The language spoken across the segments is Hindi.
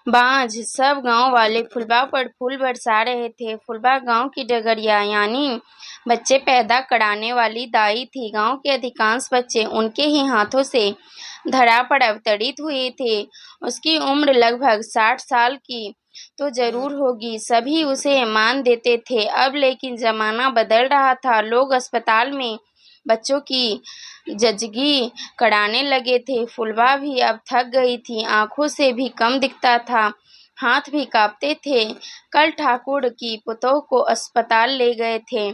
बाँझ सब गांव वाले फुलबा पर फूल बरसा रहे थे। फुलबा गांव की डगरिया यानी बच्चे पैदा कराने वाली दाई थी। गांव के अधिकांश बच्चे उनके ही हाथों से धरा पर अवतरित हुए थे। उसकी उम्र लगभग 60 साल की तो जरूर होगी। सभी उसे मान देते थे। अब लेकिन जमाना बदल रहा था। लोग अस्पताल में बच्चों की जजगी कराने लगे थे। फुलबा भी अब थक गई थी। आंखों से भी कम दिखता था, हाथ भी कांपते थे। कल ठाकुर की पुतोह को अस्पताल ले गए थे।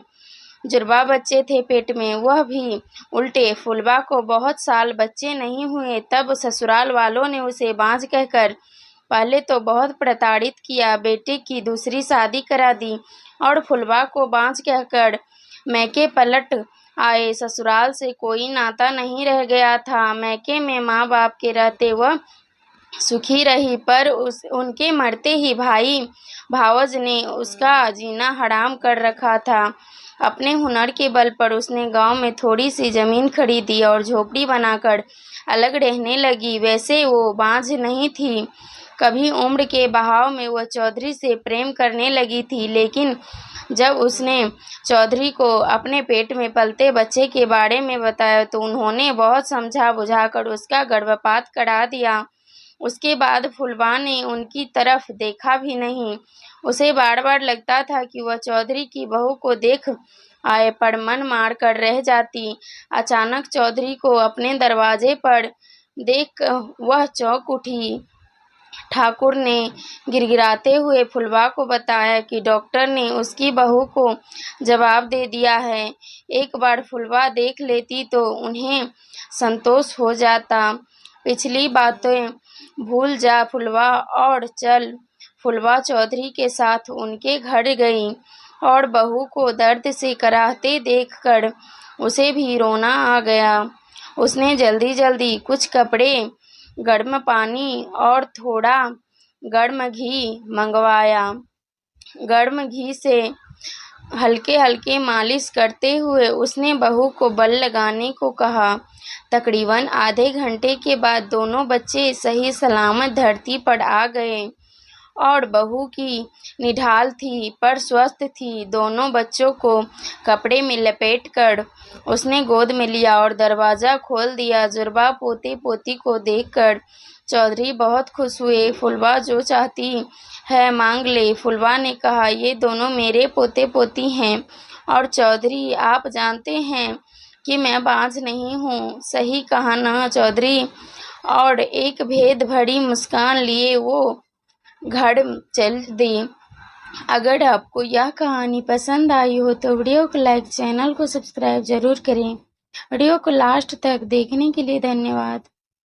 जुड़वा बच्चे थे पेट में, वह भी उल्टे। फुलबा को बहुत साल बच्चे नहीं हुए, तब ससुराल वालों ने उसे बांझ कहकर पहले तो बहुत प्रताड़ित किया। बेटे की दूसरी शादी करा दी और फुलबा को बांझ कहकर मैके पलट आए। ससुराल से कोई नाता नहीं रह गया था। मैके में माँ बाप के रहते वह सुखी रही, पर उनके मरते ही भाई भावज ने उसका जीना हराम कर रखा था। अपने हुनर के बल पर उसने गांव में थोड़ी सी जमीन खरीदी और झोपड़ी बनाकर अलग रहने लगी। वैसे वो बांझ नहीं थी। कभी उम्र के बहाव में वह चौधरी से प्रेम करने लगी थी, लेकिन जब उसने चौधरी को अपने पेट में पलते बच्चे के बारे में बताया तो उन्होंने बहुत समझा बुझाकर उसका गर्भपात करा दिया। उसके बाद फुलबा ने उनकी तरफ देखा भी नहीं। उसे बार बार लगता था कि वह चौधरी की बहू को देख आए, पर मन मार कर रह जाती। अचानक चौधरी को अपने दरवाजे पर देख वह चौंक उठी। ठाकुर ने गिड़गिड़ाते हुए फुलबा को बताया कि डॉक्टर ने उसकी बहू को जवाब दे दिया है। एक बार फुलबा देख लेती तो उन्हें संतोष हो जाता। पिछली बातें भूल जा फुलबा और चल। फुलबा चौधरी के साथ उनके घर गई और बहू को दर्द से कराहते देखकर उसे भी रोना आ गया। उसने जल्दी जल्दी कुछ कपड़े, गर्म पानी और थोड़ा गर्म घी मंगवाया। गर्म घी से हल्के हल्के मालिश करते हुए उसने बहू को बल लगाने को कहा। तकरीबन आधे घंटे के बाद दोनों बच्चे सही सलामत धरती पर आ गए और बहू की निढाल थी पर स्वस्थ थी। दोनों बच्चों को कपड़े में लपेटकर उसने गोद में लिया और दरवाज़ा खोल दिया। जुड़वा पोते पोती को देखकर चौधरी बहुत खुश हुए। फुलबा जो चाहती है मांग ले। फुलबा ने कहा, ये दोनों मेरे पोते पोती हैं और चौधरी आप जानते हैं कि मैं बांझ नहीं हूँ। सही कहा ना चौधरी? और एक भेद भरी मुस्कान लिए वो घर चल दी। अगर आपको यह कहानी पसंद आई हो तो वीडियो को लाइक, चैनल को सब्सक्राइब जरूर करें। वीडियो को लास्ट तक देखने के लिए धन्यवाद।